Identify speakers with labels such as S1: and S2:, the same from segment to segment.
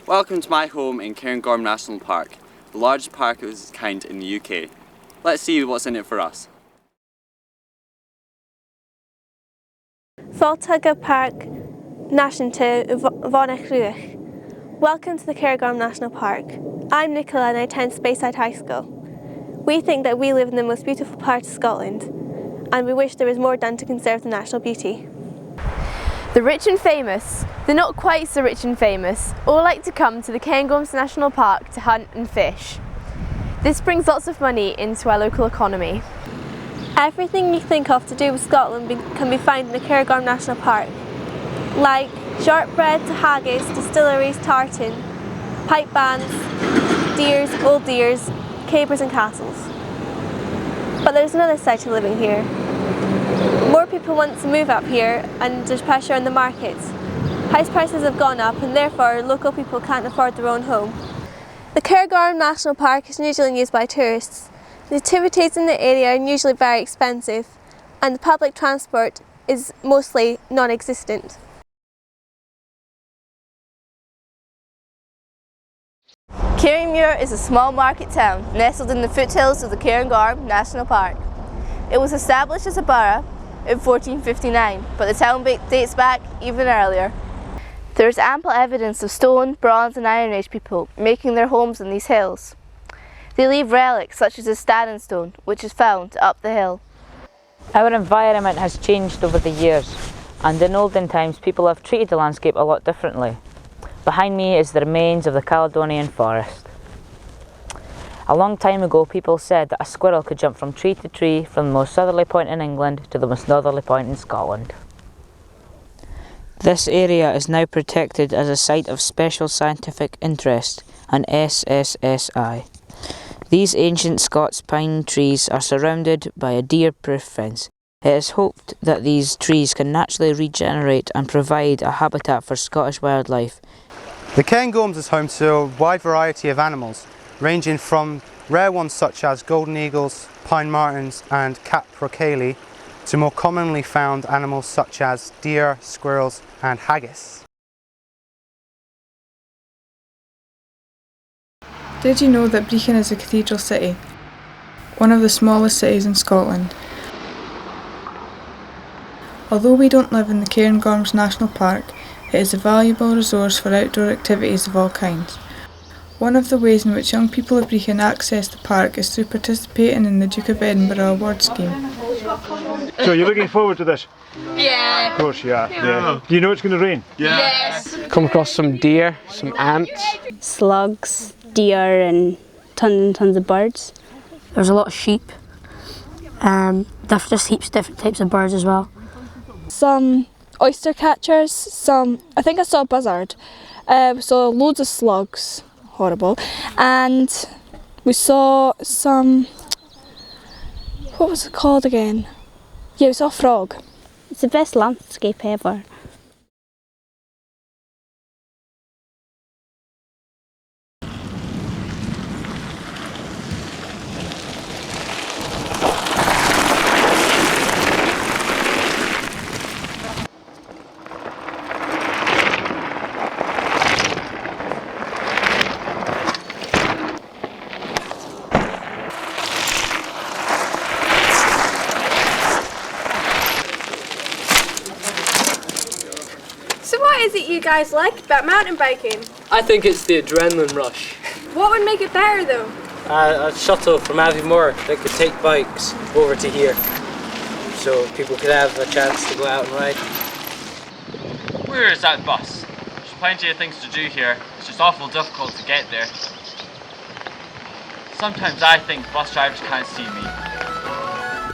S1: Welcome to my home in Cairngorms National Park, the largest park of its kind in the UK. Let's see what's in it for us.
S2: Fáilte Park Náisiúnta Mhánach Ruach. Welcome to the Cairngorms National Park. I'm Nicola and I attend Speyside High School. We think that we live in the most beautiful part of Scotland and we wish there was more done to conserve the natural beauty.
S3: The rich and famous, the not quite so rich and famous, all like to come to the Cairngorms National Park to hunt and fish. This brings lots of money into our local economy.
S2: Everything you think of to do with Scotland can be found in the Cairngorms National Park, like shortbread to haggis, distilleries, tartan, pipe bands, deers, old deers, capers and castles. But there's another side to living here. More people want to move up here and there's pressure on the markets. House prices have gone up and therefore local people can't afford their own home. The Cairngorms National Park is usually used by tourists. The activities in the area are usually very expensive and the public transport is mostly non-existent.
S3: Cairngorms is a small market town nestled in the foothills of the Cairngorms National Park. It was established as a borough in 1459, but the town dates back even earlier. There is ample evidence of stone, bronze and Iron Age people making their homes in these hills. They leave relics such as the standing stone, which is found up the hill.
S4: Our environment has changed over the years, and in olden times people have treated the landscape a lot differently. Behind me is the remains of the Caledonian forest. A long time ago people said that a squirrel could jump from tree to tree from the most southerly point in England to the most northerly point in Scotland. This area is now protected as a Site of Special Scientific Interest, an SSSI. These ancient Scots pine trees are surrounded by a deer-proof fence. It is hoped that these trees can naturally regenerate and provide a habitat for Scottish wildlife.
S5: The Cairngorms is home to a wide variety of animals, ranging from rare ones such as golden eagles, pine martens and capercaillie, to more commonly found animals such as deer, squirrels and haggis.
S6: Did you know that Brechin is a cathedral city? One of the smallest cities in Scotland. Although we don't live in the Cairngorms National Park, it is a valuable resource for outdoor activities of all kinds. One of the ways in which young people of Brechin access the park is through participating in the Duke of Edinburgh award scheme.
S7: So you're looking forward to this?
S3: Yeah.
S7: Of course, yeah. Do you know it's going to rain?
S3: Yeah. Yes.
S8: Come across some deer, some ants.
S9: Slugs, deer and tons of birds. There's a lot of sheep. Just heaps of different types of birds as well.
S10: Some oyster catchers, I think I saw a buzzard. We saw loads of slugs, horrible. And we saw some, what was it called again? Yeah, we saw a frog.
S9: It's the best landscape ever.
S3: So what is it you guys like about mountain biking?
S8: I think it's the adrenaline rush.
S3: What would make it better though?
S8: A shuttle from Aviemore that could take bikes over to here, so people could have a chance to go out and ride.
S1: Where is that bus? There's plenty of things to do here, it's just awful difficult to get there. Sometimes I think bus drivers can't see me.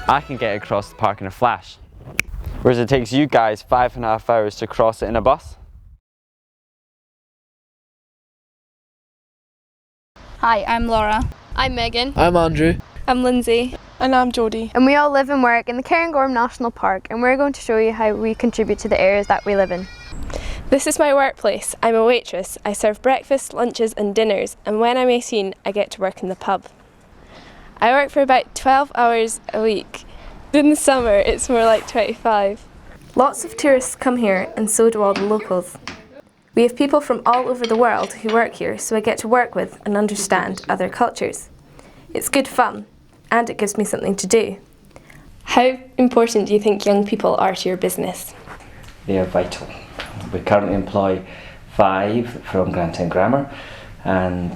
S11: I can get across the park in a flash, whereas it takes you guys 5.5 hours to cross it in a bus.
S12: Hi, I'm Laura.
S3: I'm Megan.
S8: I'm Andrew.
S10: I'm Lindsay. And I'm Jodie.
S3: And we all live and work in the Cairngorms National Park and we're going to show you how we contribute to the areas that we live in.
S2: This is my workplace. I'm a waitress. I serve breakfast, lunches and dinners, and when I'm 18 I get to work in the pub. I work for about 12 hours a week. In the summer it's more like 25. Lots of tourists come here and so do all the locals.
S3: We have people from all over the world who work here, so I get to work with and understand other cultures. It's good fun, and it gives me something to do. How important do you think young people are to your business?
S13: They are vital. We currently employ 5 from Grantown Grammar, and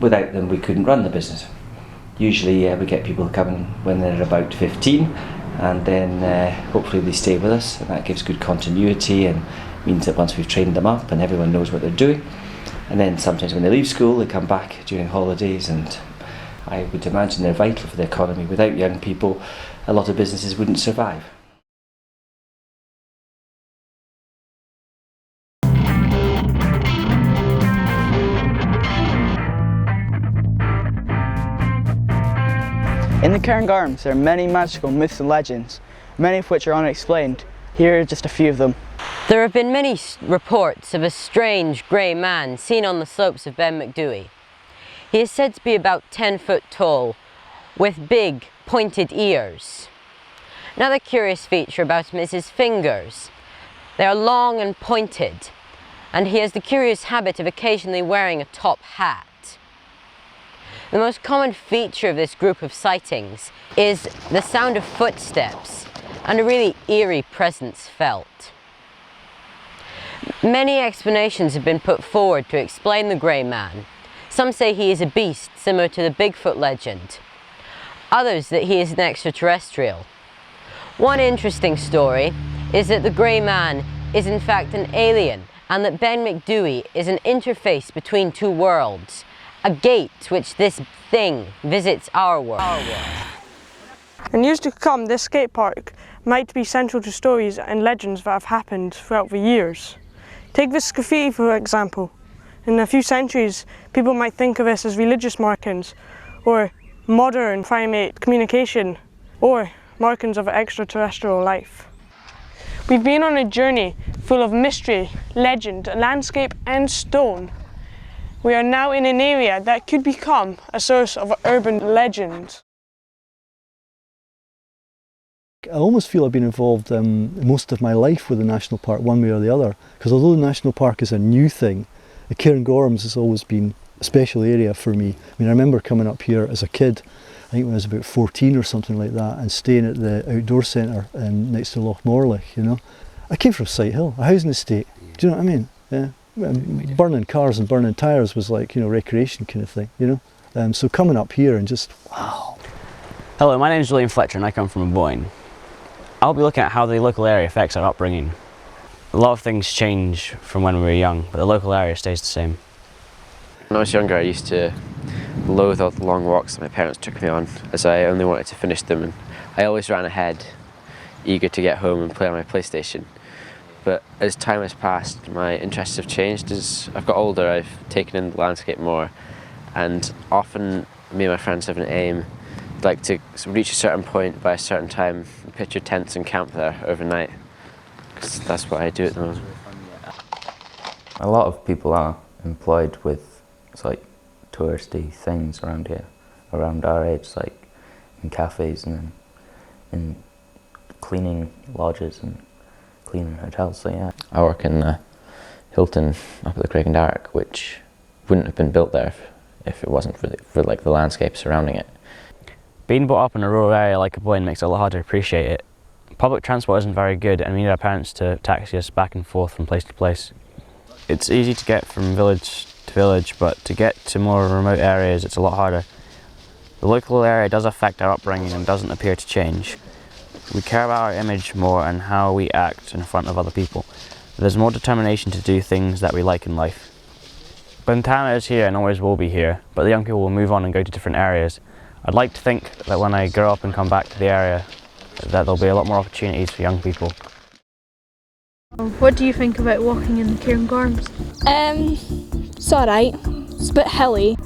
S13: without them we couldn't run the business. Usually we get people coming when they're about 15, and then hopefully they stay with us, and that gives good continuity and means that once we've trained them up and everyone knows what they're doing, and then sometimes when they leave school they come back during holidays, and I would imagine they're vital for the economy. Without young people, a lot of businesses wouldn't survive.
S14: In the Cairngorms there are many magical myths and legends, many of which are unexplained. Here are just a few of them.
S15: There have been many reports of a strange grey man seen on the slopes of Ben Macdui. He is said to be about 10 foot tall, with big, pointed ears. Another curious feature about him is his fingers. They are long and pointed, and he has the curious habit of occasionally wearing a top hat. The most common feature of this group of sightings is the sound of footsteps and a really eerie presence felt. Many explanations have been put forward to explain the grey man. Some say he is a beast similar to the Bigfoot legend. Others that he is an extraterrestrial. One interesting story is that the grey man is in fact an alien, and that Ben Macdui is an interface between two worlds, a gate which this thing visits our world.
S16: In years to come, this skate park might be central to stories and legends that have happened throughout the years. Take this graffiti for example. In a few centuries, people might think of this as religious markings, or modern primate communication, or markings of extraterrestrial life. We've been on a journey full of mystery, legend, landscape and stone. We are now in an area that could become a source of urban legend.
S17: I almost feel I've been involved most of my life with the National Park, one way or the other, because although the National Park is a new thing, the Cairngorms has always been a special area for me. I mean, I remember coming up here as a kid, I think when I was about 14 or something like that, and staying at the outdoor centre next to Loch Morlich, you know. I came from Sighthill, a housing estate, do you know what I mean? Yeah. Burning cars and burning tyres was like, you know, recreation kind of thing, you know. So coming up here and just, wow.
S18: Hello, my name is William Fletcher and I come from Aboyne. I'll be looking at how the local area affects our upbringing. A lot of things change from when we were young, but the local area stays the same.
S11: When I was younger, I used to loathe all the long walks that my parents took me on, as I only wanted to finish them, and I always ran ahead, eager to get home and play on my PlayStation. But as time has passed, my interests have changed. As I've got older, I've taken in the landscape more, and often me and my friends have an aim. We'd like to reach a certain point by a certain time, pitch your tents and camp there overnight, because that's what I do at the moment.
S19: A lot of people are employed with like touristy things around here, around our age, like in cafes and in cleaning lodges and cleaning hotels, so yeah.
S11: I work in the Hilton up at the Craig and Darroch, which wouldn't have been built there if it wasn't for like the landscape surrounding it.
S18: Being brought up in a rural area like Aboyne makes it a lot harder to appreciate it. Public transport isn't very good and we need our parents to taxi us back and forth from place to place. It's easy to get from village to village, but to get to more remote areas it's a lot harder. The local area does affect our upbringing and doesn't appear to change. We care about our image more and how we act in front of other people. There's more determination to do things that we like in life. Bantana is here and always will be here, but the young people will move on and go to different areas. I'd like to think that when I grow up and come back to the area, that there'll be a lot more opportunities for young people.
S10: What do you think about walking in the Cairngorms? It's alright. It's a bit hilly.